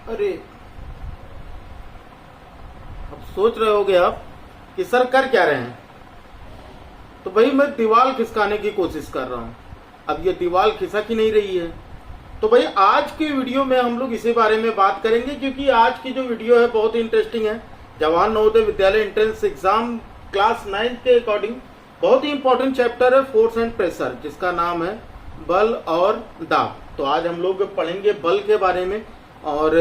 अरे, अब सोच रहे होगे आप कि सर कर क्या रहे हैं। तो भाई मैं दीवार खिसकाने की कोशिश कर रहा हूं। अब ये दीवार खिसक ही नहीं रही है। तो भाई आज की वीडियो में हम लोग इसी बारे में बात करेंगे, क्योंकि आज की जो वीडियो है बहुत ही इंटरेस्टिंग है। Jawahar Navodaya Vidyalaya entrance exam class 9 के अकॉर्डिंग बहुत ही इंपॉर्टेंट चैप्टर है फोर्स एंड प्रेशर, जिसका नाम है बल और दाब। तो आज हम लोग पढ़ेंगे बल के बारे में। और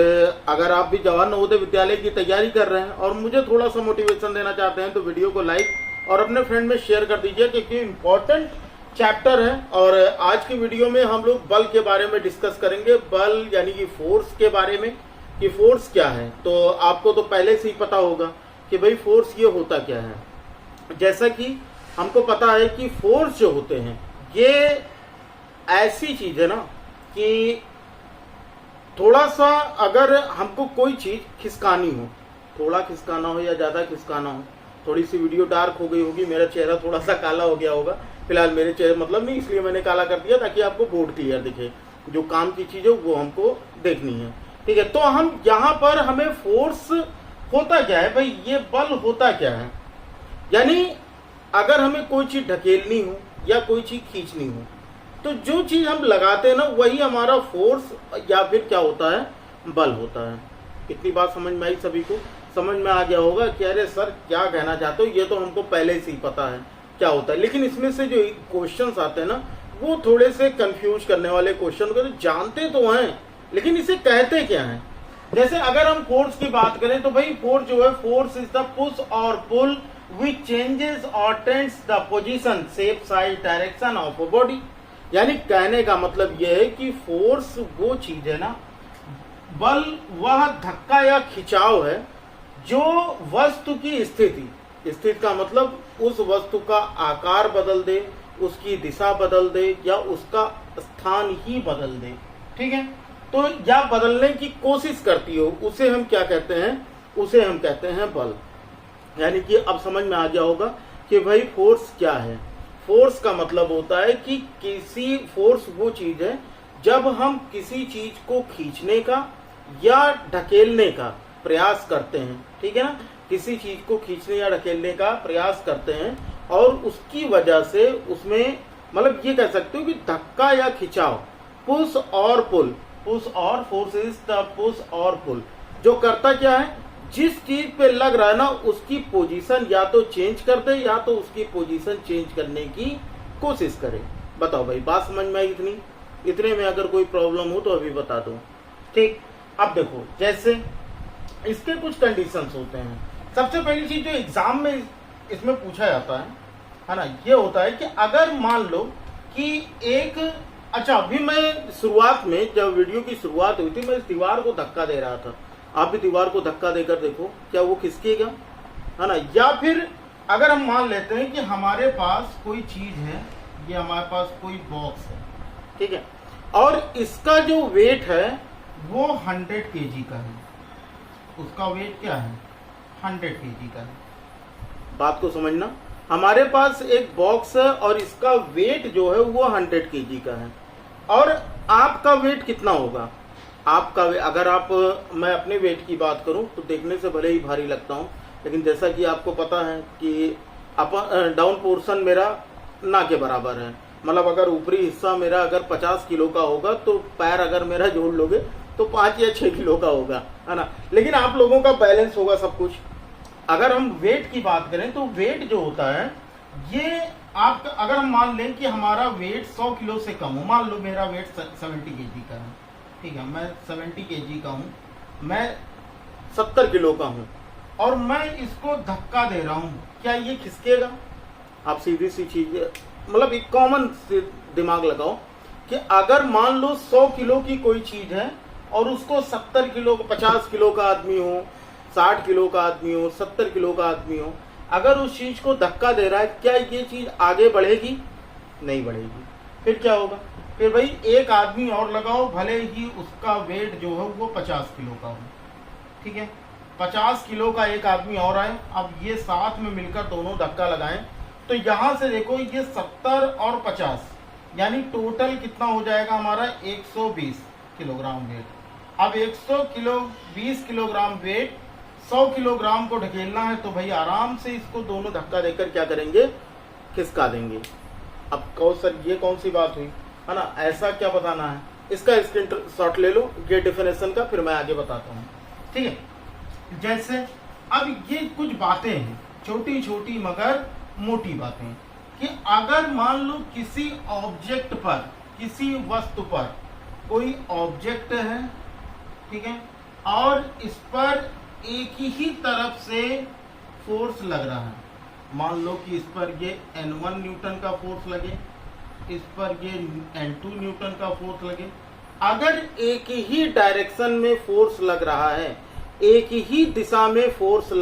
अगर आप भी जवाहर नवोदय विद्यालय की तैयारी कर रहे हैं और मुझे थोड़ा सा मोटिवेशन देना चाहते हैं तो वीडियो को लाइक और अपने फ्रेंड में शेयर कर दीजिए, क्योंकि इम्पोर्टेंट चैप्टर है। और आज की वीडियो में हम लोग बल के बारे में डिस्कस करेंगे। बल यानी कि फोर्स के बारे में, कि फोर्स क्या है। तो आपको तो पहले से ही पता होगा कि भाई फोर्स ये होता क्या है। जैसा कि हमको पता है कि फोर्स जो होते हैं ये ऐसी चीज है ना कि थोड़ा सा अगर हमको कोई चीज खिसकानी हो, थोड़ा खिसकाना हो या ज्यादा खिसकाना हो। थोड़ी सी वीडियो डार्क हो गई होगी, मेरा चेहरा थोड़ा सा काला हो गया होगा। फिलहाल मेरे चेहरे मतलब नहीं, इसलिए मैंने काला कर दिया ताकि आपको बोर्ड क्लियर दिखे। जो काम की चीज है वो हमको देखनी है, ठीक है। तो हम यहाँ पर हमें फोर्स होता क्या है भाई, ये बल होता क्या है। यानी अगर हमें कोई चीज ढकेलनी हो या कोई चीज खींचनी हो तो जो चीज हम लगाते हैं ना वही हमारा फोर्स या फिर क्या होता है, बल होता है। इतनी बात समझ में आई सभी को? समझ में आ गया होगा कि अरे सर क्या कहना चाहते हो, ये तो हमको पहले से ही पता है क्या होता है। लेकिन इसमें से जो क्वेश्चंस आते हैं ना वो थोड़े से कंफ्यूज करने वाले क्वेश्चन को, तो जानते तो हैं लेकिन इसे कहते क्या है। जैसे अगर हम फोर्स की बात करें तो भाई फोर्स जो है, फोर्स इज द पुश और पुल which changes or turns the position, shape, size, direction of a body। यानी कहने का मतलब यह है कि फोर्स वो चीज है ना, बल वह धक्का या खिंचाव है जो वस्तु की स्थिति का मतलब उस वस्तु का आकार बदल दे, उसकी दिशा बदल दे या उसका स्थान ही बदल दे, ठीक है। तो या बदलने की कोशिश करती हो, उसे हम क्या कहते हैं, उसे हम कहते हैं बल। यानी कि अब समझ में आ गया होगा कि भाई फोर्स क्या है। फोर्स का मतलब होता है कि किसी फोर्स वो चीज है जब हम किसी चीज को खींचने का या ढकेलने का प्रयास करते हैं, ठीक है ना। किसी चीज को खींचने या ढकेलने का प्रयास करते हैं और उसकी वजह से उसमें मतलब ये कह सकते हो कि धक्का या खिंचाव, पुश और पुल, पुश और फोर्स इज द पुश और पुल, जो करता क्या है, जिस चीज पे लग रहा है ना उसकी पोजीशन या तो चेंज कर दे या तो उसकी पोजीशन चेंज करने की कोशिश करे। बताओ भाई बात समझ में आई? इतने में अगर कोई प्रॉब्लम हो तो अभी बता दो, ठीक। अब देखो जैसे इसके कुछ कंडीशंस होते हैं। सबसे पहली चीज जो एग्जाम में इसमें पूछा जाता है ना, ये होता है कि अगर मान लो कि एक, अच्छा अभी मैं शुरुआत में जब वीडियो की शुरुआत हुई थी मैं इस दीवार को धक्का दे रहा था। आप भी दीवार को धक्का देकर देखो क्या वो खिसकेगा, है ना। या फिर अगर हम मान लेते हैं कि हमारे पास कोई चीज है, ये हमारे पास कोई बॉक्स है, ठीक है, और इसका जो वेट है वो 100 kg का है। उसका वेट क्या है, 100 kg का है। बात को समझना, हमारे पास एक बॉक्स है और इसका वेट जो है वो 100 kg का है। और आपका वेट कितना होगा, आपका अगर आप, मैं अपने वेट की बात करूं तो देखने से भले ही भारी लगता हूं, लेकिन जैसा कि आपको पता है कि डाउन पोर्शन मेरा ना के बराबर है। मतलब अगर ऊपरी हिस्सा मेरा अगर 50 किलो का होगा तो पैर अगर मेरा जोड़ लोगे तो 5 या 6 किलो का होगा, है ना। लेकिन आप लोगों का बैलेंस होगा सब कुछ। अगर हम वेट की बात करें तो वेट जो होता है ये आप, अगर हम मान लें कि हमारा वेट 100 किलो से कम हो, मान लो मेरा वेट 70 kg का है, ठीक है, मैं 70 kg का हूँ, मैं 70 किलो का हूँ और मैं इसको धक्का दे रहा हूँ, क्या ये खिसकेगा? आप सीधी सी चीज मतलब एक कॉमन दिमाग लगाओ कि अगर मान लो 100 किलो की कोई चीज है और उसको 70 किलो, 50 किलो का आदमी हो, 60 किलो का आदमी हो, 70 किलो का आदमी हो, अगर उस चीज को धक्का दे रहा है, क्या ये चीज आगे बढ़ेगी? नहीं बढ़ेगी। फिर क्या होगा? फिर भाई एक आदमी और लगाओ, भले ही उसका वेट जो है वो 50 किलो का हो, ठीक है, 50 किलो का एक आदमी और आए, अब ये साथ में मिलकर दोनों धक्का लगाएं तो यहां से देखो ये 70 और 50 यानी टोटल कितना हो जाएगा हमारा 120 किलोग्राम वेट, अब 100 किलो 20 किलोग्राम वेट 100 किलोग्राम को ढकेलना है, तो भाई आराम से इसको दोनों धक्का देकर क्या करेंगे, खिसका देंगे। अब कहो सर ये कौन सी बात हुई, है ना, ऐसा क्या बताना है, इसका स्क्रीनशॉट ले लो ये डेफिनेशन का, फिर मैं आगे बताता हूँ। ठीक है, जैसे अब ये कुछ बातें हैं छोटी छोटी मगर मोटी बातें, कि अगर मान लो किसी ऑब्जेक्ट पर, किसी वस्तु पर कोई ऑब्जेक्ट है, ठीक है, और इस पर एक ही तरफ से फोर्स लग रहा है, मान लो कि इस पर ये N1 न्यूटन का फोर्स लगे, इस पर ये N2 न्यूटन का फोर्स लगे। अगर एक ही डायरेक्शन में फोर्स लग रहा है, एक ही दिशा में फोर्स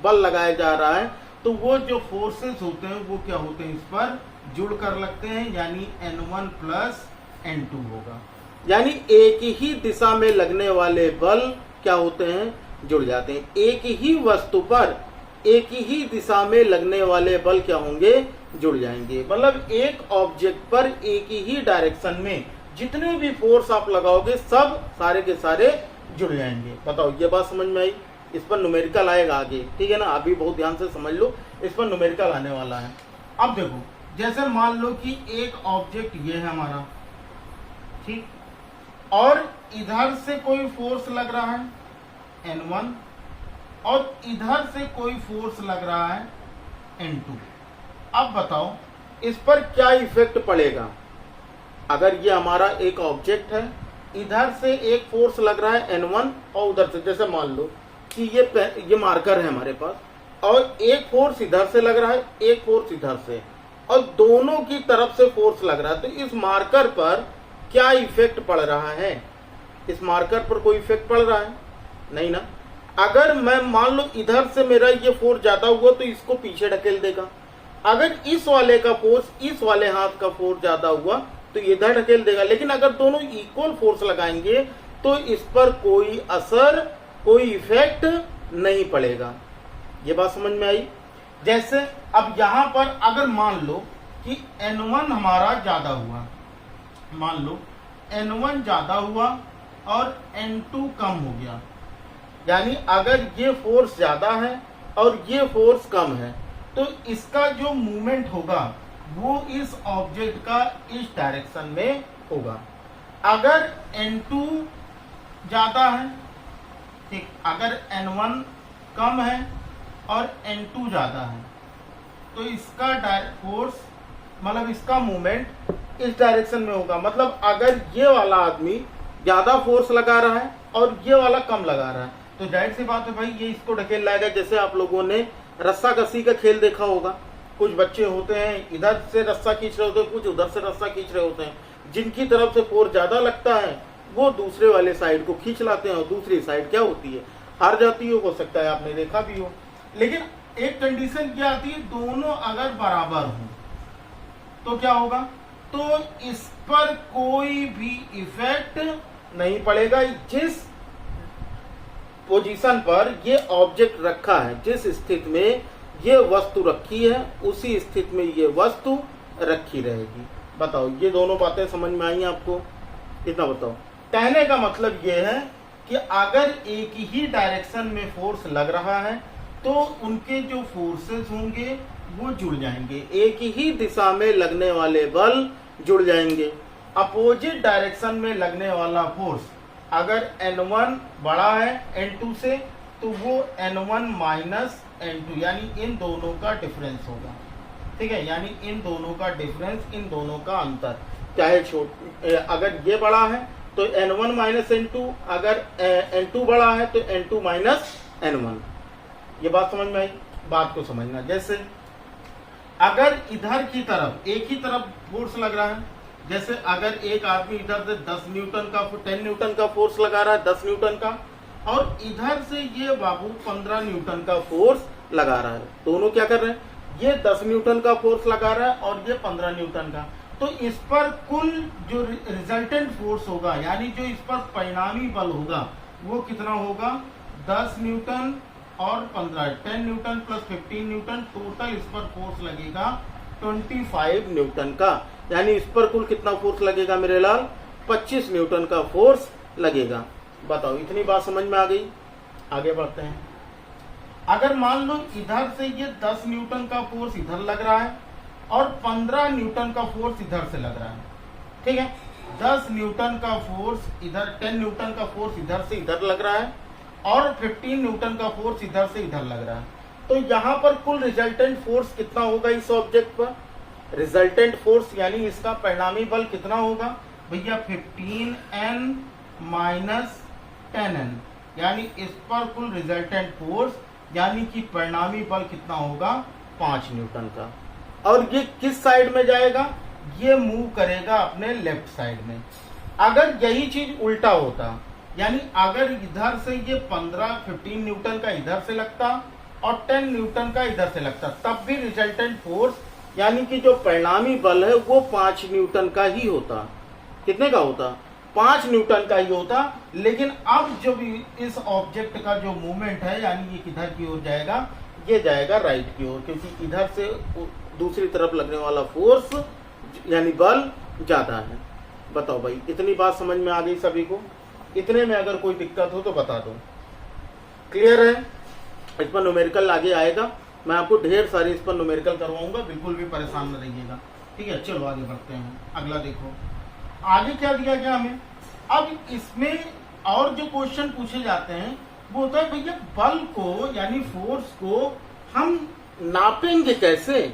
बल लगाया जा रहा है, तो वो जो फोर्सेस होते हैं वो क्या होते हैं, इस पर जुड़ कर लगते हैं, यानी N1 प्लस N2 होगा। यानी एक ही दिशा में लगने वाले बल क्या होते हैं, जुड़ जाते हैं। एक ही वस्तु पर एक ही दिशा में लगने वाले बल क्या होंगे, जुड़ जाएंगे। मतलब एक ऑब्जेक्ट पर एक ही डायरेक्शन में जितने भी फोर्स आप लगाओगे सब सारे के सारे जुड़ जाएंगे। बताओ ये बात समझ में आई? इस पर न्यूमेरिकल आएगा आगे, ठीक है ना, अभी बहुत ध्यान से समझ लो, इस पर न्यूमेरिकल आने वाला है। अब देखो, जैसे मान लो कि एक ऑब्जेक्ट ये है हमारा, ठीक, और इधर से कोई फोर्स लग रहा है N1 और इधर से कोई फोर्स लग रहा है N2। अब बताओ इस पर क्या इफेक्ट पड़ेगा। अगर ये हमारा एक ऑब्जेक्ट है, इधर से एक फोर्स लग रहा है N1 और उधर से, जैसे मान लो कि ये मार्कर है हमारे पास, और एक फोर्स इधर से लग रहा है, एक फोर्स इधर से, और दोनों की तरफ से फोर्स लग रहा है, तो इस मार्कर पर क्या इफेक्ट पड़ रहा है? इस मार्कर पर कोई इफेक्ट पड़ रहा है? नहीं ना। अगर मैं मान लो इधर से मेरा ये फोर्स ज्यादा हुआ तो इसको पीछे ढकेल देगा, अगर इस वाले का फोर्स इस वाले हाथ का फोर्स ज्यादा हुआ तो इधर ढकेल देगा। लेकिन अगर दोनों इक्वल फोर्स लगाएंगे तो इस पर कोई असर, कोई इफेक्ट नहीं पड़ेगा। ये बात समझ में आई? जैसे अब यहां पर अगर मान लो कि N1 हमारा ज्यादा हुआ, मान लो N1 ज्यादा हुआ और N2 कम हो गया, यानी अगर ये फोर्स ज्यादा है और ये फोर्स कम है, तो इसका जो मूवमेंट होगा वो इस ऑब्जेक्ट का इस डायरेक्शन में होगा। अगर N2 ज्यादा है, ठीक, अगर N1 कम है और N2 ज्यादा है, तो इसका फोर्स मतलब इसका मूवमेंट इस डायरेक्शन में होगा। मतलब अगर ये वाला आदमी ज्यादा फोर्स लगा रहा है और ये वाला कम लगा रहा है, तो जाहिर सी बात है भाई ये इसको ढकेल लाएगा। जैसे आप लोगों ने रस्सा कसी का खेल देखा होगा, कुछ बच्चे होते हैं इधर से रस्सा खींच रहे होते हैं, कुछ उधर से रस्सा खींच रहे होते हैं, जिनकी तरफ से फोर्स ज्यादा लगता है वो दूसरे वाले साइड को खींच लाते हैं और दूसरी साइड क्या होती है, हार जाती है। हो सकता है आपने देखा भी हो। लेकिन एक कंडीशन क्या आती है, दोनों अगर बराबर हो तो क्या होगा, तो इस पर कोई भी इफेक्ट नहीं पड़ेगा। जिस पोजीशन पर ये ऑब्जेक्ट रखा है, जिस स्थिति में ये वस्तु रखी है, उसी स्थिति में ये वस्तु रखी रहेगी। बताओ ये दोनों बातें समझ में आई आपको? कितना बताओ? कहने का मतलब ये है कि अगर एक ही डायरेक्शन में फोर्स लग रहा है तो उनके जो फोर्सेस होंगे वो जुड़ जाएंगे, एक ही दिशा में लगने वाले बल जुड़ जाएंगे। अपोजिट डायरेक्शन में लगने वाला फोर्स अगर N1 बड़ा है N2 से, तो वो N1 माइनस N2 यानी इन दोनों का डिफरेंस होगा। ठीक है, यानी इन दोनों का डिफरेंस, इन दोनों का अंतर, चाहे अगर ये बड़ा है तो N1 माइनस N2, अगर N2 बड़ा है तो N2 माइनस N1। ये बात समझ में आई? बात को समझना। जैसे अगर इधर की तरफ एक ही तरफ फोर्स लग रहा है, जैसे अगर एक आदमी इधर से 10 न्यूटन का फोर्स लगा रहा है, 10 न्यूटन का, और इधर से ये बाबू 15 न्यूटन का फोर्स लगा रहा है, दोनों क्या कर रहे हैं, ये 10 न्यूटन का फोर्स लगा रहा है और ये 15 न्यूटन का, तो इस पर कुल जो रिजल्टेंट फोर्स होगा, यानी जो इस पर परिणामी बल होगा वो कितना होगा, 10 न्यूटन और 15, 10 न्यूटन प्लस 15 न्यूटन, टोटल इस पर फोर्स लगेगा 25 न्यूटन का। यानी इस पर कुल कितना फोर्स लगेगा मेरे लाल, 25 न्यूटन का फोर्स लगेगा। बताओ, इतनी बात समझ में आ गई? आगे बढ़ते हैं। अगर मान लो इधर से ये 10 न्यूटन का फोर्स इधर लग रहा है और 15 न्यूटन का फोर्स इधर से लग रहा है, ठीक है। 10 न्यूटन का फोर्स इधर, 10 न्यूटन का फोर्स इधर से इधर लग रहा है और 15 न्यूटन का फोर्स इधर से इधर लग रहा है। तो यहाँ पर कुल रिजल्टेंट फोर्स कितना होगा इस ऑब्जेक्ट पर? रिजल्टेंट फोर्स यानी इसका परिणामी बल कितना होगा भैया? 15N माइनस 10N, यानी इस पर कुल रिजल्टेंट फोर्स यानी कि परिणामी बल कितना होगा? 5 न्यूटन का। और ये किस साइड में जाएगा? ये मूव करेगा अपने लेफ्ट साइड में। अगर यही चीज उल्टा होता, यानी अगर इधर से ये 15 न्यूटन का इधर से लगता और 10 न्यूटन का इधर से लगता, तब भी रिजल्टेंट फोर्स यानी कि जो परिणामी बल है वो 5 न्यूटन का ही होता। कितने का होता? 5 न्यूटन का ही होता। लेकिन अब जो भी इस ऑब्जेक्ट का जो मूवमेंट है, यानी ये किधर की ओर जाएगा? ये जाएगा राइट की ओर, क्योंकि इधर से दूसरी तरफ लगने वाला फोर्स यानी बल ज्यादा है। बताओ भाई, इतनी बात समझ में आ गई सभी को? इतने में अगर कोई दिक्कत हो तो बता दो। क्लियर है? इस पर न्यूमेरिकल आगे आएगा, मैं आपको ढेर सारी इस पर न्यूमेरिकल करवाऊंगा, बिल्कुल भी परेशान न रहिएगा। ठीक है, चलो आगे बढ़ते हैं। अगला देखो आगे क्या दिया गया हमें। अब इसमें और जो क्वेश्चन पूछे जाते हैं वो होता है भैया बल को यानी फोर्स को हम नापेंगे कैसे?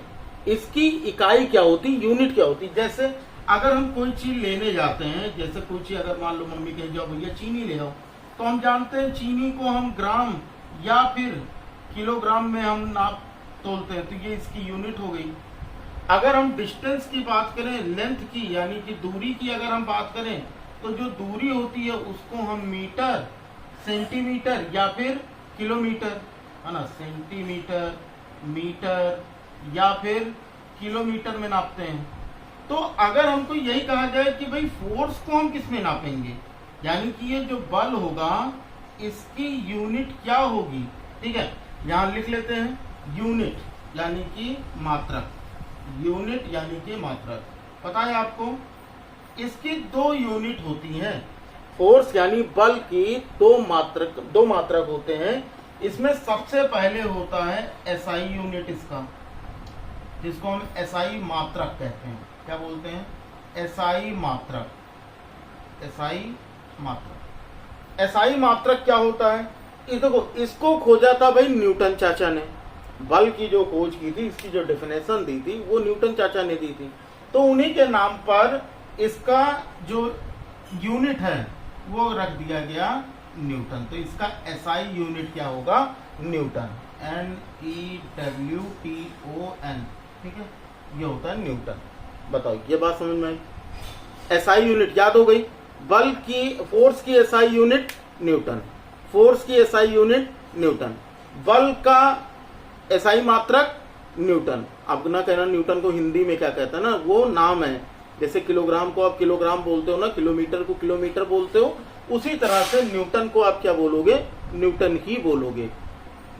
इसकी इकाई क्या होती, यूनिट क्या होती? जैसे अगर हम कोई चीज लेने जाते हैं, जैसे कोई चीज अगर मान लो मम्मी कह जाओ भैया चीनी ले आओ, तो हम जानते हैं चीनी को हम ग्राम या फिर किलोग्राम में हम नाप तोलते हैं, तो ये इसकी यूनिट हो गई। अगर हम डिस्टेंस की बात करें, लेंथ की यानी कि दूरी की अगर हम बात करें, तो जो दूरी होती है उसको हम मीटर, सेंटीमीटर या फिर किलोमीटर, है ना, सेंटीमीटर, मीटर या फिर किलोमीटर में नापते हैं। तो अगर हमको यही कहा जाए कि भाई फोर्स को हम किस में नापेंगे, यानी कि ये जो बल होगा इसकी यूनिट क्या होगी? ठीक है, यहां लिख लेते हैं यूनिट यानी कि मात्रक, यूनिट यानी कि मात्रक। पता है आपको इसकी 2 यूनिट होती हैं। फोर्स यानी बल की दो मात्रक होते हैं। इसमें सबसे पहले होता है एसआई यूनिट इसका, जिसको हम एसआई मात्रक कहते हैं। क्या बोलते हैं? एसआई मात्रक। एसआई मात्रक, एसआई मात्रक क्या होता है? देखो, इसको खोजा था भाई न्यूटन चाचा ने। बल की जो खोज की थी, इसकी जो डेफिनेशन दी थी वो न्यूटन चाचा ने दी थी। तो उन्हीं के नाम पर इसका जो यूनिट है वो रख दिया गया न्यूटन। तो इसका एसआई यूनिट क्या होगा? Newton, NEWTON। ठीक है, ये होता है न्यूटन। बताओ, ये बात समझ में आई? एसआई यूनिट याद हो गई। बल की, फोर्स की एसआई यूनिट न्यूटन, फोर्स की एसआई यूनिट न्यूटन, बल का एसआई मात्रक न्यूटन। अब ना कहना न्यूटन को हिंदी में क्या कहता है ना, वो नाम है। जैसे किलोग्राम को आप किलोग्राम बोलते हो ना, किलोमीटर को किलोमीटर बोलते हो, उसी तरह से न्यूटन को आप क्या बोलोगे? न्यूटन ही बोलोगे।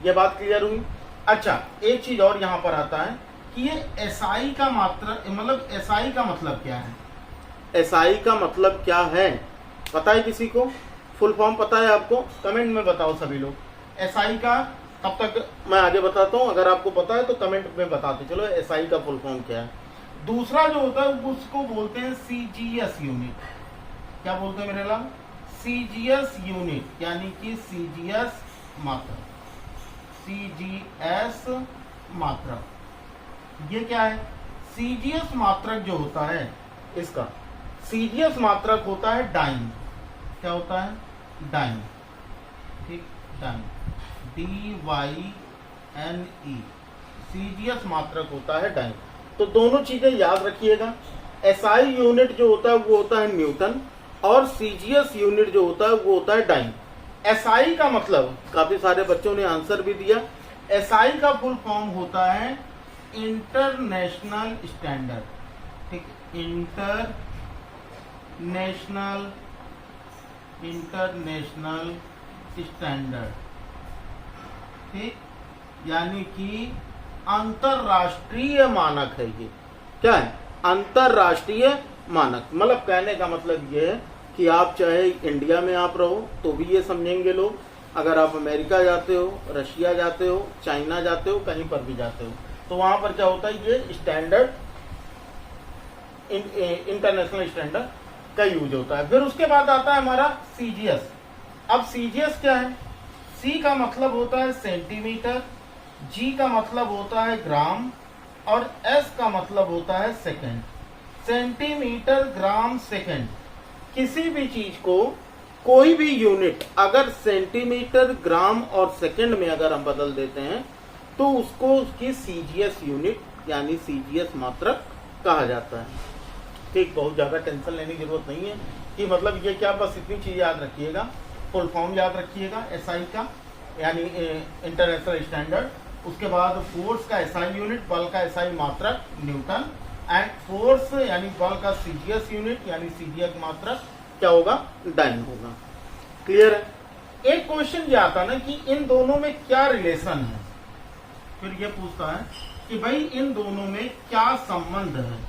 ये बात क्लियर हुई? अच्छा, एक चीज और यहां पर आता है कि ये एसआई का मात्रक, मतलब एसआई का मतलब क्या है? एसआई का मतलब क्या है पता है किसी को? फुल फॉर्म पता है आपको? कमेंट में बताओ सभी लोग। एसआई का तब तक मैं आगे बताता हूं, अगर आपको पता है तो कमेंट में बताते चलो एसआई का फुल फॉर्म क्या है। दूसरा जो होता है उसको बोलते हैं सीजीएस यूनिट। क्या बोलते हैं मेरे लाल? सीजीएस यूनिट, यानी कि सीजीएस मात्रक। सीजीएस मात्रक ये क्या है? सीजीएस मात्रक जो होता है इसका, सीजीएस मात्रक होता है डाइन। क्या होता है? डाइन। ठीक, डाइन, DYNE, सीजीएस मात्रक होता है डाइन। तो दोनों चीजें याद रखिएगा। एसआई यूनिट जो होता है वो होता है न्यूटन, और सीजीएस यूनिट जो होता है वो होता है डाइन। एसआई का मतलब, काफी सारे बच्चों ने आंसर भी दिया, एसआई का फुल फॉर्म होता है इंटरनेशनल स्टैंडर्ड। ठीक, इंटरनेशनल स्टैंडर्ड। ठीक, यानी कि अंतरराष्ट्रीय मानक है ये। क्या है? अंतरराष्ट्रीय मानक। मतलब कहने का मतलब ये है कि आप चाहे इंडिया में आप रहो तो भी ये समझेंगे लोग, अगर आप अमेरिका जाते हो, रशिया जाते हो, चाइना जाते हो, कहीं पर भी जाते हो, तो वहां पर क्या होता है, ये स्टैंडर्ड इंटरनेशनल स्टैंडर्ड का यूज होता है। फिर उसके बाद आता है हमारा सीजीएस। अब सीजीएस क्या है? सी का मतलब होता है सेंटीमीटर, जी का मतलब होता है ग्राम, और एस का मतलब होता है सेकंड। सेंटीमीटर, ग्राम, सेकंड, किसी भी चीज को कोई भी यूनिट अगर सेंटीमीटर, ग्राम और सेकंड में अगर हम बदल देते हैं तो उसको उसकी सीजीएस यूनिट यानी सीजीएस मात्रक कहा जाता है। ठीक, बहुत ज्यादा टेंशन लेने की जरूरत नहीं है कि मतलब ये क्या, बस इतनी चीज याद रखिएगा, फुल फॉर्म याद रखिएगा एसआई का यानी इंटरनेशनल स्टैंडर्ड। उसके बाद फोर्स का एसआई यूनिट, बल का एसआई मात्रक न्यूटन, एंड फोर्स यानी बल का सीजीएस यूनिट यानी सीजीएस मात्रक क्या होगा, डाइन होगा। क्लियर है? एक क्वेश्चन ये आता ना कि इन दोनों में क्या रिलेशन है, फिर ये पूछता है कि भाई इन दोनों में क्या संबंध है।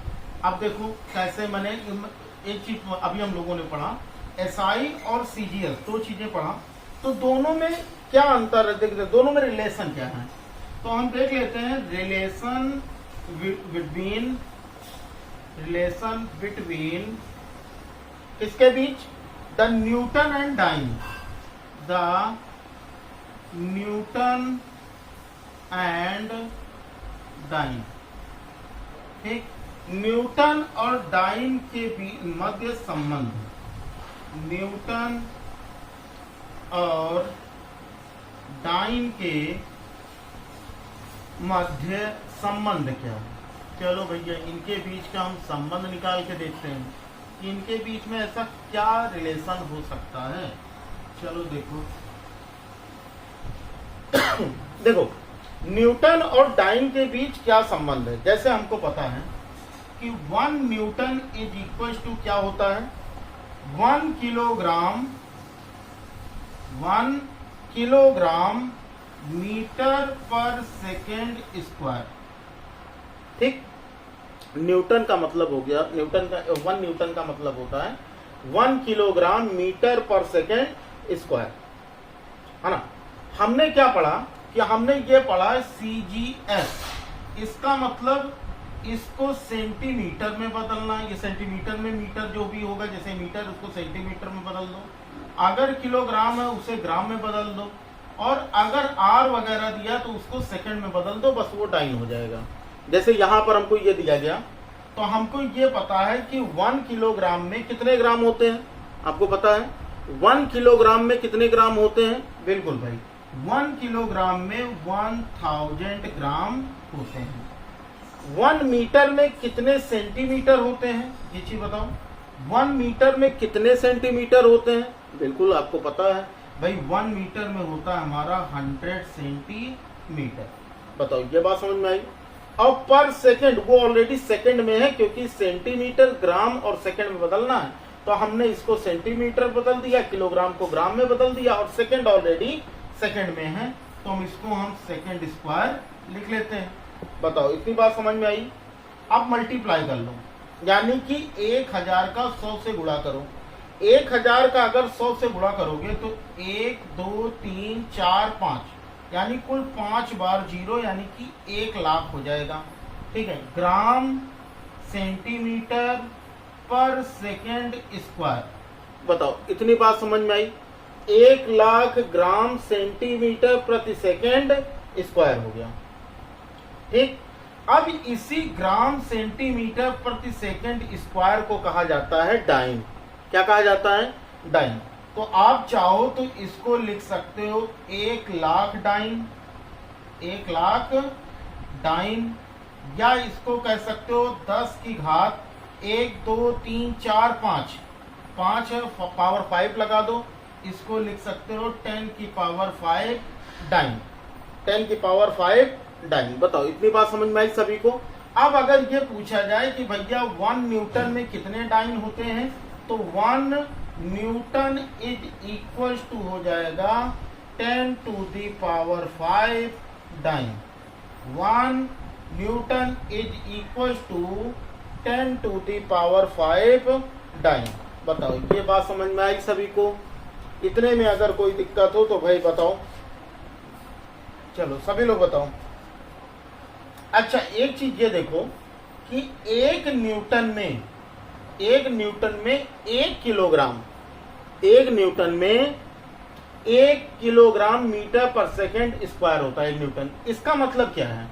अब देखो कैसे, मैंने एक चीज अभी हम लोगों ने पढ़ा, एसआई और सीजीएस, दो चीजें पढ़ा, तो दोनों में क्या अंतर है, देखते दोनों में रिलेशन क्या है। तो हम देख लेते हैं रिलेशन बिटवीन इसके बीच, the newton and dyne, the newton and dyne. ठीक, न्यूटन और डाइन के मध्य संबंध, न्यूटन और डाइन के मध्य संबंध क्या है। चलो भैया इनके बीच का हम संबंध निकाल के देखते हैं कि इनके बीच में ऐसा क्या रिलेशन हो सकता है। चलो देखो देखो न्यूटन और डाइन के बीच क्या संबंध है। जैसे हमको पता है कि 1 न्यूटन इज इक्वल टू क्या होता है, 1 किलोग्राम मीटर पर सेकेंड स्क्वायर। ठीक, न्यूटन का मतलब हो गया, 1 न्यूटन का मतलब होता है 1 किलोग्राम मीटर पर सेकेंड स्क्वायर, है ना। हमने क्या पढ़ा कि हमने ये पढ़ा सीजीएस, इसका मतलब इसको सेंटीमीटर में बदलना, ये सेंटीमीटर में मीटर जो भी होगा, जैसे मीटर उसको सेंटीमीटर में बदल दो, अगर किलोग्राम है उसे ग्राम में बदल दो, और अगर आर वगैरह दिया तो उसको सेकंड में बदल दो, बस वो डाइन हो जाएगा। जैसे यहां पर हमको ये दिया गया तो हमको ये पता है कि 1 किलोग्राम में कितने ग्राम होते हैं, आपको पता है 1 किलोग्राम में कितने ग्राम होते हैं, बिल्कुल भाई 1 किलोग्राम में 1000 ग्राम होते हैं। 1 मीटर में कितने सेंटीमीटर होते हैं, ये चीज बताओ। 1 मीटर में कितने सेंटीमीटर होते हैं, बिल्कुल आपको पता है भाई 1 मीटर में होता है हमारा 100 सेंटीमीटर। बताओ ये बात समझ में आई। अब पर सेकंड, वो ऑलरेडी सेकंड में है क्योंकि सेंटीमीटर ग्राम और सेकंड में बदलना है, तो हमने इसको सेंटीमीटर बदल दिया, किलोग्राम को ग्राम में बदल दिया, और सेकंड ऑलरेडी सेकंड में है तो हम सेकंड स्क्वायर लिख लेते हैं। बताओ इतनी बात समझ में आई। अब मल्टीप्लाई कर लो, यानी कि 1000 का 100 से गुणा करो। 1000 का अगर 100 से गुणा करोगे तो 1 2 3 4 5 यानी कुल 5 बार 0 यानी कि 1 लाख हो जाएगा। ठीक है, ग्राम सेंटीमीटर पर सेकेंड स्क्वायर। बताओ इतनी बात समझ में आई। 1 लाख ग्राम सेंटीमीटर प्रति सेकेंड स्क्वायर हो गया। ठीक, अब इसी ग्राम सेंटीमीटर प्रति सेकेंड स्क्वायर को कहा जाता है डाइन। क्या कहा जाता है, डाइन। तो आप चाहो तो इसको लिख सकते हो 1 लाख डाइन, 1 लाख डाइन, या इसको कह सकते हो 10 की घात 1 2 3 4 5, 5 है पावर 5 लगा दो, इसको लिख सकते हो 10 की पावर 5 डाइन, 10 की पावर 5 डाइन। बताओ इतनी बात समझ में आई सभी को। अब अगर ये पूछा जाए कि भैया 1 न्यूटन में कितने डाइन होते हैं, तो 1 न्यूटन इज इक्वल टू हो जाएगा 10 to the power 5 dyne. 1 newton is equal to 10 to the power 5 dyne. बताओ ये बात समझ में आई सभी को? इतने में अगर कोई दिक्कत हो तो भाई बताओ। चलो सभी लोग बताओ। अच्छा एक चीज ये देखो कि एक न्यूटन में 1 किलोग्राम मीटर पर सेकेंड स्क्वायर होता है 1 न्यूटन। इसका मतलब क्या है?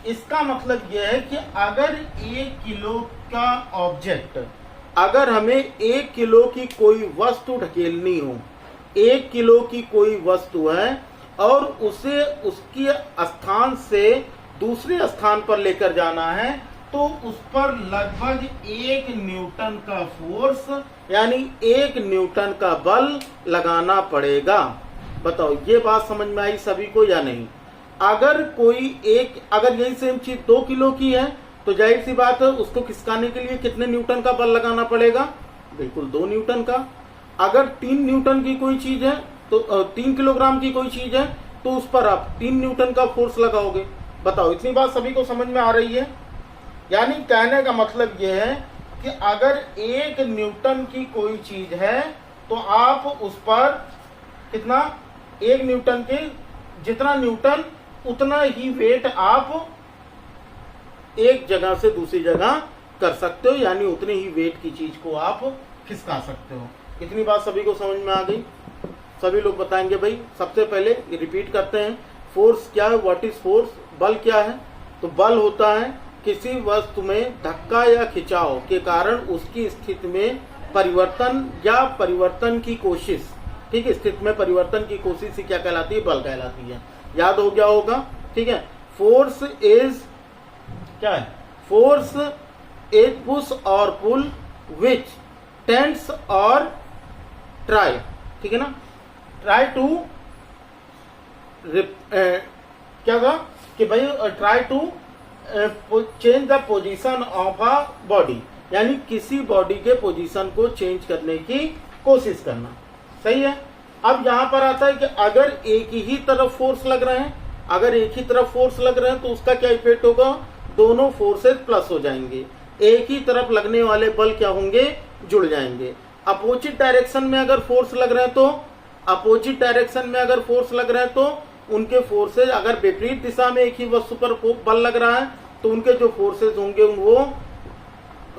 इसका मतलब यह है कि अगर 1 किलो का ऑब्जेक्ट, अगर हमें 1 किलो की कोई वस्तु ढकेलनी हो, 1 किलो की कोई वस्तु है और उसे उसकी स्थान से दूसरे स्थान पर लेकर जाना है, तो उस पर लगभग 1 न्यूटन का फोर्स यानी 1 न्यूटन का बल लगाना पड़ेगा। बताओ ये बात समझ में आई सभी को या नहीं? अगर अगर यही सेम चीज 2 किलो की है तो जाहिर सी बात है उसको खिसकाने के लिए कितने न्यूटन का बल लगाना पड़ेगा? बिल्कुल 2 न्यूटन का। अगर 3 न्यूटन की कोई चीज है तो 3 किलोग्राम की कोई चीज है तो उस पर आप 3 न्यूटन का फोर्स लगाओगे। बताओ इतनी बात सभी को समझ में आ रही है? यानी कहने का मतलब यह है कि अगर 1 न्यूटन की कोई चीज है तो आप उस पर कितना, 1 न्यूटन के जितना न्यूटन उतना ही वेट आप एक जगह से दूसरी जगह कर सकते हो, यानी उतने ही वेट की चीज को आप खिसका सकते हो। इतनी बात सभी को समझ में आ गई? सभी लोग बताएंगे भाई। सबसे पहले रिपीट करते हैं, फोर्स क्या है, व्हाट इज फोर्स? बल क्या है? तो बल होता है किसी वस्तु में धक्का या खिंचाव के कारण उसकी स्थिति में परिवर्तन या परिवर्तन की कोशिश। ठीक है, स्थिति में परिवर्तन की कोशिश ही क्या कहलाती है? बल कहलाती है। याद हो गया होगा? ठीक है। फोर्स इज क्या है? फोर्स इज पुश और पुल विच टेंड्स और ट्राई, ठीक है ना, ट्राई टू क्या था कि भाई try to change the position of a body, यानी किसी बॉडी के पोजीशन को चेंज करने की कोशिश करना। सही है। अब यहां पर आता है कि अगर एक ही तरफ फोर्स लग रहे हैं, अगर एक ही तरफ फोर्स लग रहे हैं तो उसका क्या इफेक्ट होगा? दोनों फोर्सेस प्लस हो जाएंगे। एक ही तरफ लगने वाले बल क्या होंगे? जुड़ जाएंगे। अपोजिट डायरेक्शन में अगर फोर्स लग रहे हैं तो अपोजिट डायरेक्शन में अगर फोर्स लग रहे हैं तो उनके फोर्सेज, अगर विपरीत दिशा में एक ही वस्तु पर बल लग रहा है तो उनके जो फोर्सेज होंगे वो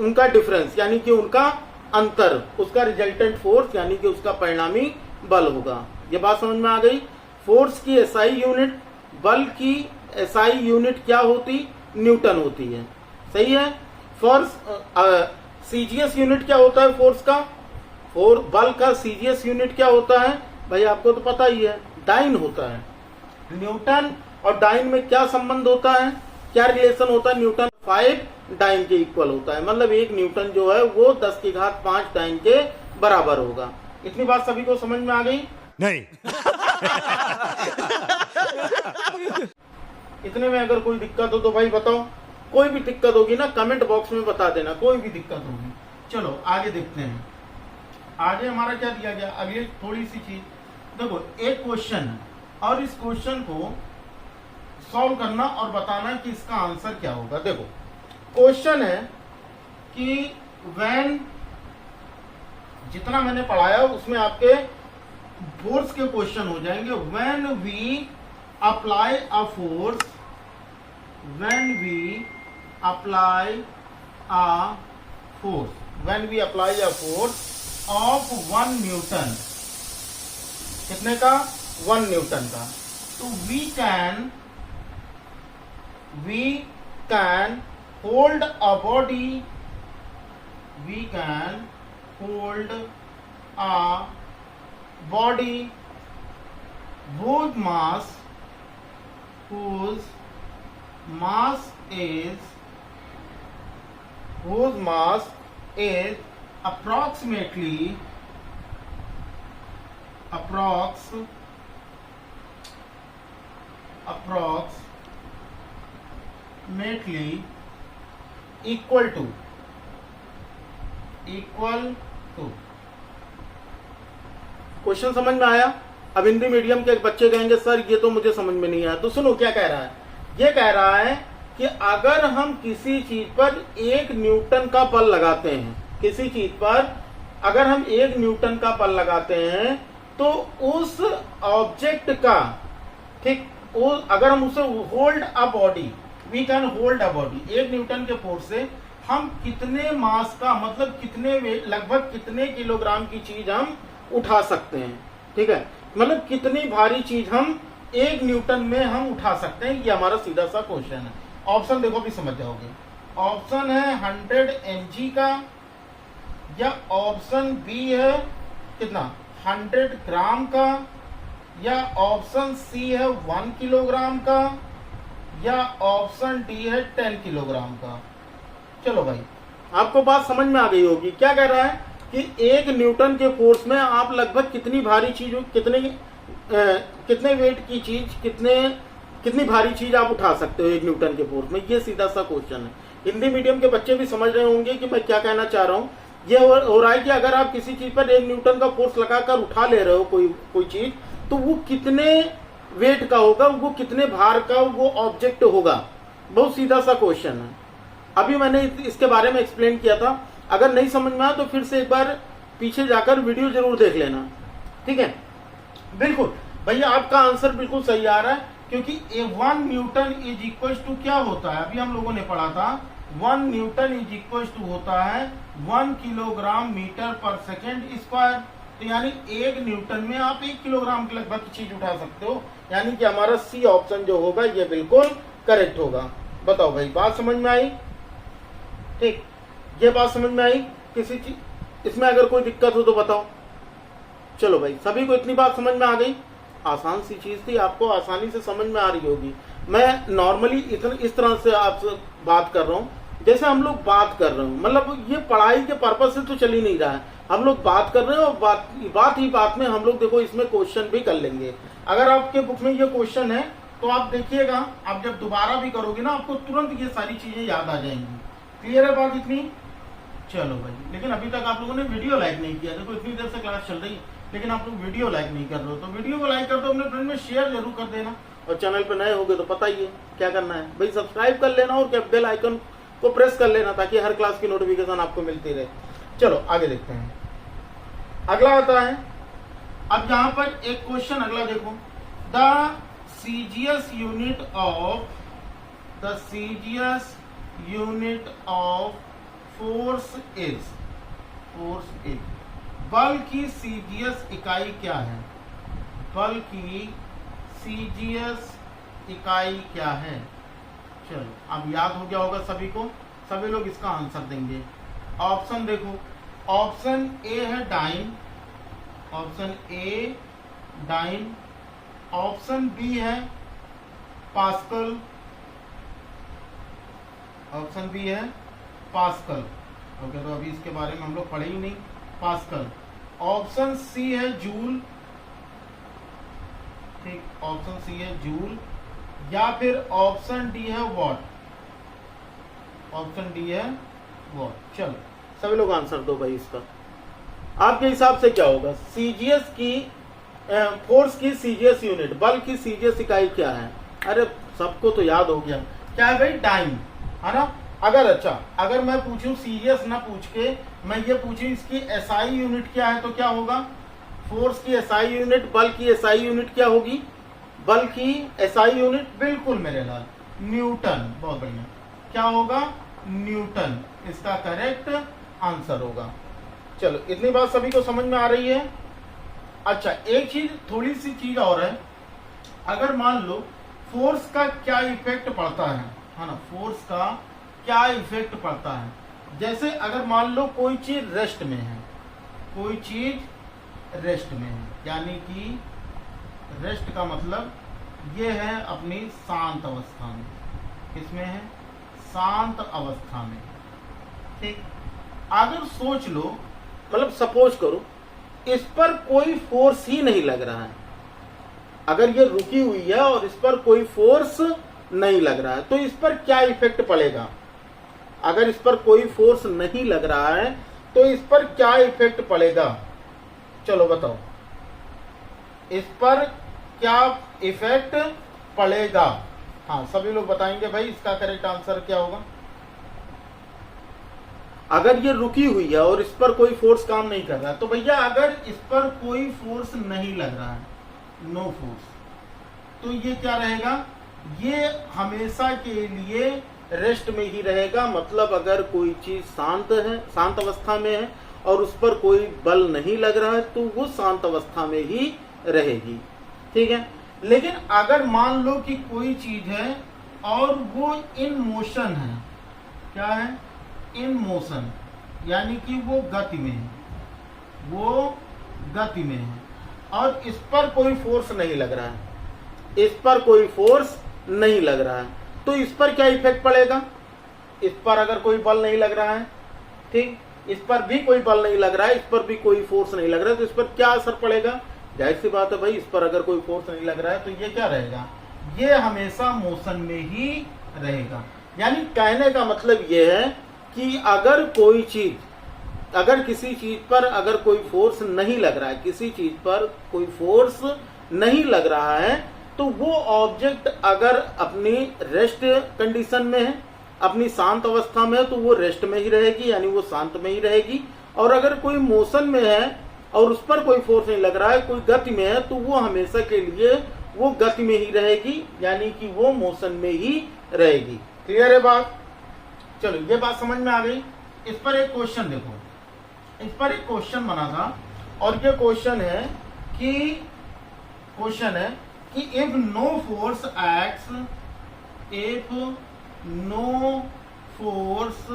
उनका डिफरेंस यानी कि उनका अंतर, उसका रिजल्टेंट फोर्स यानी कि उसका परिणामी बल होगा। ये बात समझ में आ गई? फोर्स की एसआई यूनिट, बल की एसआई यूनिट क्या होती? न्यूटन होती है। सही है। फोर्स सीजीएस यूनिट क्या होता है फोर्स का? बल का सीजीएस यूनिट क्या होता है भाई? आपको तो पता ही है, डाइन होता है। न्यूटन और डाइन में क्या संबंध होता है, क्या रिलेशन होता है? न्यूटन 5 डाइन के इक्वल होता है, मतलब 1 न्यूटन जो है वो 10⁵5 डाइन के बराबर होगा। इतनी बात सभी को समझ में आ गई? नहीं। इतने में अगर कोई दिक्कत हो तो भाई बताओ। कोई भी दिक्कत होगी ना कमेंट बॉक्स में बता देना, कोई भी दिक्कत होगी। चलो आगे देखते हैं। आगे हमारा क्या दिया गया? अगली थोड़ी सी चीज देखो, एक क्वेश्चन है और इस क्वेश्चन को सॉल्व करना और बताना कि इसका आंसर क्या होगा। देखो क्वेश्चन है कि व्हेन, जितना मैंने पढ़ाया उसमें आपके फोर्स के क्वेश्चन हो जाएंगे। When we apply a force, when we apply a force, when we apply a force of 1 newton, कितने का? 1 न्यूटन का, तो we can hold a body, we can hold a body whose mass is approximately equal to question समझ में आया? अब Hindi medium के बच्चे कहेंगे सर ये तो मुझे समझ में नहीं आया। तो सुनो क्या कह रहा है। ये कह रहा है कि अगर हम किसी चीज पर 1 न्यूटन का बल लगाते हैं, किसी चीज पर अगर हम 1 न्यूटन का बल लगाते हैं तो उस ऑब्जेक्ट का, ठीक, अगर हम उसे hold a body, we can hold a body, 1 newton के फोर्स से हम कितने मास का, मतलब कितने लगभग कितने किलोग्राम की चीज हम उठा सकते हैं, ठीक है, मतलब कितनी भारी चीज हम 1 न्यूटन में हम उठा सकते हैं। ये हमारा सीधा सा क्वेश्चन है। ऑप्शन देखो भी समझ जाओगे। ऑप्शन है 100 mg का, या ऑप्शन बी है कितना 100 ग्राम का, या ऑप्शन सी है 1 किलोग्राम का, या ऑप्शन डी है 10 किलोग्राम का। चलो भाई, आपको बात समझ में आ गई होगी। क्या कह रहा है कि 1 न्यूटन के फोर्स में आप लगभग कितनी भारी चीज, कितने वेट की चीज, कितनी भारी चीज आप उठा सकते हो 1 न्यूटन के फोर्स में। ये सीधा सा क्वेश्चन है। हिंदी मीडियम के बच्चे भी समझ रहे होंगे कि मैं क्या कहना चाह रहा हूँ। ये हो रहा है कि अगर आप किसी चीज पर 1 न्यूटन का फोर्स लगाकर उठा ले रहे हो कोई चीज, तो वो कितने वेट का होगा, वो कितने भार का वो ऑब्जेक्ट होगा। बहुत सीधा सा क्वेश्चन है। अभी मैंने इसके बारे में एक्सप्लेन किया था। अगर नहीं समझ में आया तो फिर से एक बार पीछे जाकर वीडियो जरूर देख लेना, ठीक है। बिल्कुल भैया, आपका आंसर बिल्कुल सही आ रहा है, क्योंकि 1 न्यूटन इज इक्वल टू क्या होता है, अभी हम लोगों ने पढ़ा था 1 न्यूटन इज इक्वल टू होता है 1 किलोग्राम मीटर पर सेकेंड स्क्वायर। तो यानी 1 न्यूटन में आप 1 किलोग्राम की लगभग चीज उठा सकते हो। यानी कि हमारा सी ऑप्शन जो होगा ये बिल्कुल करेक्ट होगा। बताओ भाई, बात समझ में आई? ठीक, ये बात समझ में आई? किसी चीज इसमें अगर कोई दिक्कत हो तो बताओ। चलो भाई, सभी को इतनी बात समझ में आ गई। आसान सी चीज थी, आपको आसानी से समझ में आ रही होगी। मैं नॉर्मली इस तरह से आपसे बात कर रहा हूँ जैसे हम लोग बात कर रहे हो, मतलब ये पढ़ाई के पर्पज से तो चल ही नहीं रहा है। हम लोग बात कर रहे हैं और बात में हम लोग देखो इसमें क्वेश्चन भी कर लेंगे। अगर आपके बुक में ये क्वेश्चन है तो आप देखिएगा, आप जब दोबारा भी करोगे ना आपको तुरंत ये सारी चीजें याद आ जाएंगी। क्लियर है बात इतनी? चलो भाई, लेकिन अभी तक आप लोगों ने वीडियो लाइक नहीं किया। देखो इतनी देर से क्लास चल रही है लेकिन आप लोग वीडियो लाइक नहीं कर रहे हो, तो वीडियो को लाइक कर दो, अपने फ्रेंड में शेयर जरूर कर देना। और चैनल पर नए होगे तो पता ही है क्या करना है भाई, सब्सक्राइब कर लेना और बेल आइकन को प्रेस कर लेना ताकि हर क्लास की नोटिफिकेशन आपको मिलती रहे। चलो आगे देखते हैं। अगला आता है, अब यहाँ पर एक क्वेश्चन अगला देखो। The CGS unit of force is बल की सीजीएस इकाई क्या है? बल की सीजीएस इकाई क्या है? चलो, अब याद हो गया होगा सभी को, सभी लोग इसका आंसर देंगे। ऑप्शन देखो, ऑप्शन ए है dyne, option A dyne, option B है पास्कल, ऑप्शन बी है पास्कल। ओके, तो अभी इसके बारे में हम लोग पढ़े ही नहीं, पास्कल। ऑप्शन सी है जूल, ठीक, ऑप्शन सी है जूल, या फिर ऑप्शन डी है वॉट, ऑप्शन डी है वॉट। चलो सभी लोग आंसर दो भाई इसका। आपके हिसाब से क्या होगा? सीजीएस की फोर्स की सीजीएस यूनिट, बल की सीजीएस इकाई क्या है? अरे सबको तो याद हो गया, क्या है भाई? डाइन, है ना। अगर मैं पूछूं सीजीएस ना पूछ के मैं ये पूछूं इसकी एसआई यूनिट क्या है तो क्या होगा? फोर्स की एसआई यूनिट, बल की एसआई यूनिट क्या होगी? बल की एसआई यूनिट बिल्कुल मेरे लाल न्यूटन। बहुत बढ़िया, क्या होगा? न्यूटन इसका करेक्ट आंसर होगा। चलो, इतनी बात सभी को समझ में आ रही है। अच्छा, एक चीज, थोड़ी सी चीज और है। अगर मान लो फोर्स का क्या इफेक्ट पड़ता है ना, फोर्स का क्या इफेक्ट पड़ता है। जैसे अगर मान लो कोई चीज रेस्ट में है, कोई चीज रेस्ट में है, यानी कि रेस्ट का मतलब ये है अपनी शांत अवस्था में। किसमें है? शांत अवस्था में, ठीक। अगर सोच लो, मतलब सपोज करो इस पर कोई फोर्स ही नहीं लग रहा है, अगर ये रुकी हुई है और इस पर कोई फोर्स नहीं लग रहा है तो इस पर क्या इफेक्ट पड़ेगा? अगर इस पर कोई फोर्स नहीं लग रहा है तो इस पर क्या इफेक्ट पड़ेगा? चलो बताओ, इस पर क्या इफेक्ट पड़ेगा? हाँ, सभी लोग बताएंगे भाई इसका करेक्ट आंसर क्या होगा। अगर ये रुकी हुई है और इस पर कोई फोर्स काम नहीं कर रहा है, तो भैया अगर इस पर कोई फोर्स नहीं लग रहा है, नो फोर्स, तो ये क्या रहेगा, ये हमेशा के लिए रेस्ट में ही रहेगा। मतलब अगर कोई चीज शांत है, शांत अवस्था में है और उस पर कोई बल नहीं लग रहा है, तो वो शांत अवस्था में ही रहेगी। ठीक है। लेकिन अगर मान लो कि कोई चीज है और वो इन मोशन है, क्या है, इन मोशन, यानी कि वो गति में है, वो गति में है और इस पर कोई फोर्स नहीं लग रहा है, इस पर कोई फोर्स नहीं लग रहा है, तो इस पर क्या इफेक्ट पड़ेगा, इस पर अगर कोई बल नहीं लग रहा है, ठीक, इस पर भी कोई बल नहीं लग रहा है, इस पर भी कोई फोर्स नहीं लग रहा है, तो इस पर क्या असर पड़ेगा, जाहिर सी बात है भाई, इस पर अगर कोई फोर्स नहीं लग रहा है तो ये क्या रहेगा, ये हमेशा मोशन में ही रहेगा। यानी कहने का मतलब ये है कि अगर कोई चीज, अगर किसी चीज पर अगर कोई फोर्स नहीं लग रहा है, किसी चीज पर कोई फोर्स नहीं लग रहा है, तो वो ऑब्जेक्ट अगर अपनी रेस्ट कंडीशन में है, अपनी शांत अवस्था में है, तो वो रेस्ट में ही रहेगी, यानी वो शांत में ही रहेगी। और अगर कोई मोशन में है और उस पर कोई फोर्स नहीं लग रहा है, कोई गति में है, तो वो हमेशा के लिए वो गति में ही रहेगी, यानी कि वो मोशन में ही रहेगी। क्लियर है बात? चलो ये बात समझ में आ गई। इस पर एक क्वेश्चन देखो, इस पर एक क्वेश्चन बना था और ये क्वेश्चन है कि if no force acts, if no force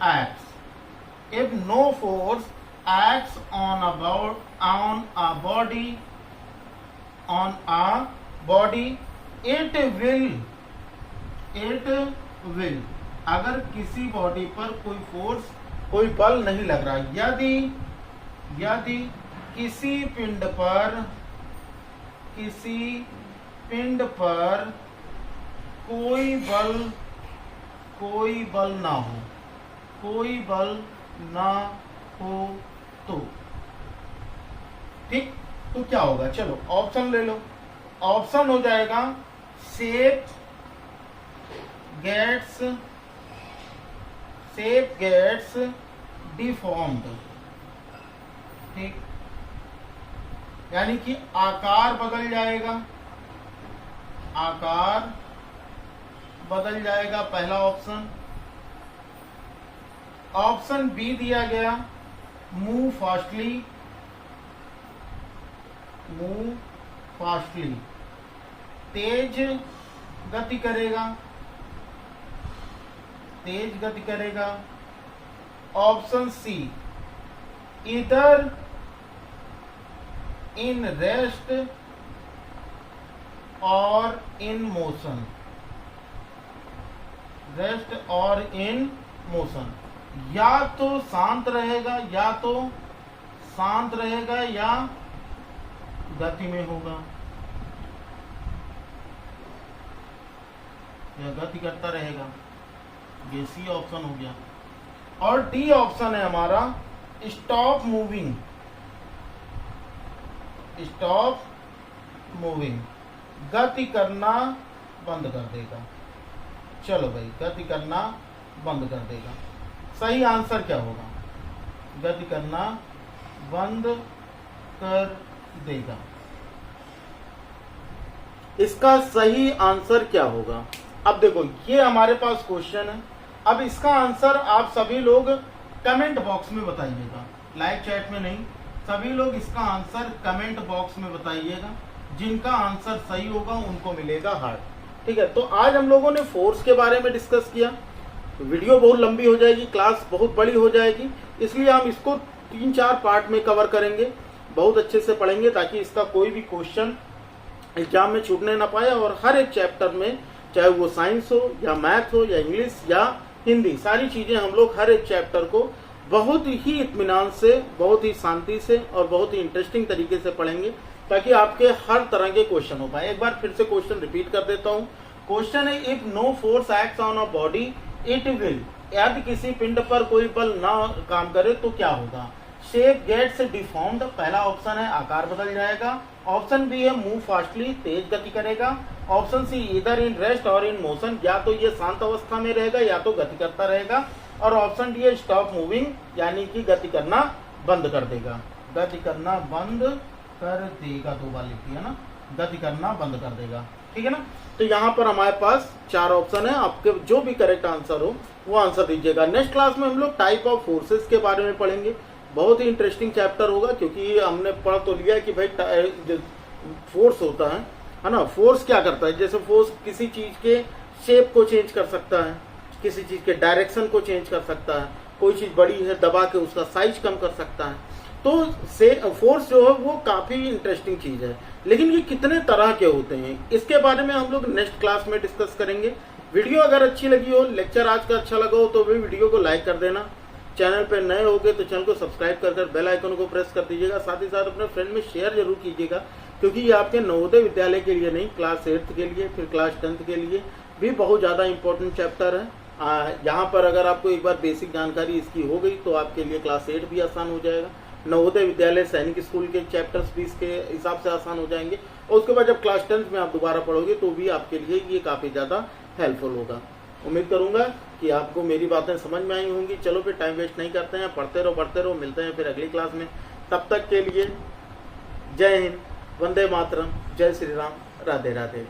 acts, if no force acts on a body, it will, अगर किसी बॉडी पर कोई फोर्स, कोई बल नहीं लग रहा, यदि किसी पिंड पर कोई बल ना हो, कोई बल ना हो तो, ठीक, तो क्या होगा, चलो ऑप्शन ले लो। ऑप्शन हो जाएगा शेप गेट्स डिफॉर्म्ड, ठीक, यानी कि आकार बदल जाएगा, आकार बदल जाएगा, पहला ऑप्शन। ऑप्शन बी दिया गया मूव फास्टली, तेज गति करेगा, ऑप्शन सी इधर इन रेस्ट और इन मोशन, रेस्ट और इन मोशन, या तो शांत रहेगा, या गति में होगा, या गति करता रहेगा। ये सी ऑप्शन हो गया। और डी ऑप्शन है हमारा स्टॉप मूविंग, गति करना बंद कर देगा। चलो भाई, गति करना बंद कर देगा। सही आंसर क्या होगा, गति करना बंद कर देगा। इसका सही आंसर क्या होगा? अब देखो, ये हमारे पास क्वेश्चन है। अब इसका आंसर आप सभी लोग कमेंट बॉक्स में बताइएगा, लाइव चैट में नहीं। सभी लोग इसका आंसर कमेंट बॉक्स में बताइएगा। जिनका आंसर सही होगा उनको मिलेगा हार्ट। ठीक है, तो आज हम लोगों ने फोर्स के बारे में डिस्कस किया। वीडियो बहुत लंबी हो जाएगी, क्लास बहुत बड़ी हो जाएगी, इसलिए हम इसको 3-4 पार्ट में कवर करेंगे। बहुत अच्छे से पढ़ेंगे ताकि इसका कोई भी क्वेश्चन एग्जाम में छूटने ना पाए। और हर एक चैप्टर में, चाहे वो साइंस हो या मैथ हो या इंग्लिश या हिंदी, सारी चीजें हम लोग हर एक चैप्टर को बहुत ही इत्मीनान से, बहुत ही शांति से और बहुत ही इंटरेस्टिंग तरीके से पढ़ेंगे ताकि आपके हर तरह के क्वेश्चन हो पाए। एक बार फिर से क्वेश्चन रिपीट कर देता हूँ। क्वेश्चन है, if no force acts on a body it will, यदि किसी पिंड पर कोई बल ना काम करे तो क्या होगा? शेप गेट्स डिफॉर्म्ड, पहला ऑप्शन है आकार बदल जाएगा। ऑप्शन बी है मूव फास्टली, तेज गति करेगा। ऑप्शन सी इधर इन रेस्ट और इन मोशन, या तो ये शांत अवस्था में रहेगा या तो गति करता रहेगा। और ऑप्शन डी है स्टॉप मूविंग, यानी कि गति करना बंद कर देगा। गति करना बंद कर देगा, 2 बार लिखी है ना, गति करना बंद कर देगा, ठीक है ना। तो यहाँ पर हमारे पास 4 ऑप्शन है, आपके जो भी करेक्ट आंसर हो वो आंसर दीजिएगा। नेक्स्ट क्लास में हम लोग टाइप ऑफ फोर्सेस के बारे में पढ़ेंगे। बहुत ही इंटरेस्टिंग चैप्टर होगा, क्योंकि हमने पढ़ तो लिया है कि भाई जो फोर्स होता है ना, फोर्स क्या करता है। जैसे फोर्स किसी चीज के शेप को चेंज कर सकता है, किसी चीज के डायरेक्शन को चेंज कर सकता है, कोई चीज बड़ी है दबा के उसका साइज कम कर सकता है। तो फोर्स जो है वो काफी इंटरेस्टिंग चीज है, लेकिन ये कितने तरह के होते हैं इसके बारे में हम लोग नेक्स्ट क्लास में डिस्कस करेंगे। वीडियो अगर अच्छी लगी हो, लेक्चर आज का अच्छा लगा हो, तो भी वीडियो को लाइक कर देना। चैनल पे नए होगे तो चैनल को सब्सक्राइब कर बेल आइकन को प्रेस कर दीजिएगा। साथ ही साथ अपने फ्रेंड में शेयर जरूर कीजिएगा, क्योंकि ये आपके नवोदय विद्यालय के लिए नहीं, क्लास 8th के लिए, फिर क्लास 10th के लिए भी बहुत ज़्यादा इंपॉर्टेंट चैप्टर है। यहाँ पर अगर आपको एक बार बेसिक जानकारी इसकी हो गई तो आपके लिए क्लास 8 भी आसान हो जाएगा। नवोदय विद्यालय सैनिक स्कूल के चैप्टर्स भी इसके हिसाब से आसान हो जाएंगे, और उसके बाद जब क्लास 10th में आप दोबारा पढ़ोगे तो भी आपके लिए ये काफ़ी ज़्यादा हेल्पफुल होगा। उम्मीद करूंगा कि आपको मेरी बातें समझ में आई होंगी। चलो फिर टाइम वेस्ट नहीं करते हैं, पढ़ते रहो, मिलते हैं फिर अगली क्लास में। तब तक के लिए जय हिंद, वंदे मातरम, जय श्री राम, राधे राधे।